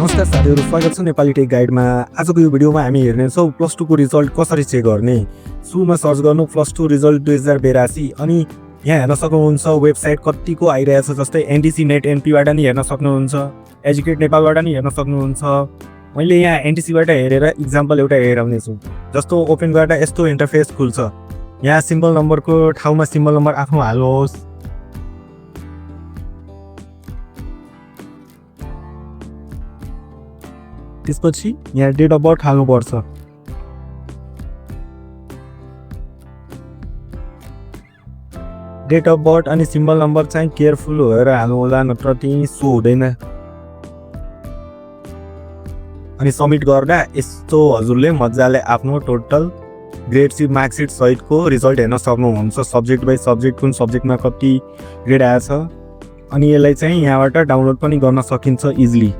नमस्कार साथीहरु, स्वागत छ नेपाली टेक गाइडमा। आजको यो भिडियोमा हामी हेर्नेछौँ प्लस 2 को रिजल्ट कसरी चेक गर्ने। सुरुमा सर्च गर्नु प्लस 2 रिजल्ट 2082 अनि यहाँ हेर्न सक्नुहुन्छ वेबसाइट कतिको आइरहेछ, जस्तै एनटीसी नेट एनपीबाट नि हेर्न सक्नुहुन्छ, एजुकेट नेपालबाट नि हेर्न सक्नुहुन्छ। मैले यहाँ एनटीसीबाट हेरेर इक्जाम्पल एउटा हेराउने छु। जस्तो ओपन गर्दा यस्तो इन्टरफेस खुल्छ। यहाँ सिम्बल नम्बरको ठाउँमा सिम्बल नम्बर आफ्नो हाल्नुहोस्। त्यसपछि यहाँ डेट अफ बर्थ हाल्नुपर्छ। डेट अफ बर्थ अनि सिम्बल नम्बर चाहिँ केयरफुल भएर हाल्नु होला, नत्र त्यही सो हुँदैन। अनि सबमिट गर्दा यस्तो हजुरले मजाले आफ्नो टोटल ग्रेड सिट मार्कसिट सहितको रिजल्ट हेर्न सक्नुहुन्छ। सब्जेक्ट बाइ सब्जेक्ट कुन सब्जेक्टमा कति ग्रेड आएछ अनि यसलाई चाहिँ यहाँबाट डाउनलोड पनि गर्न सकिन्छ इजिली।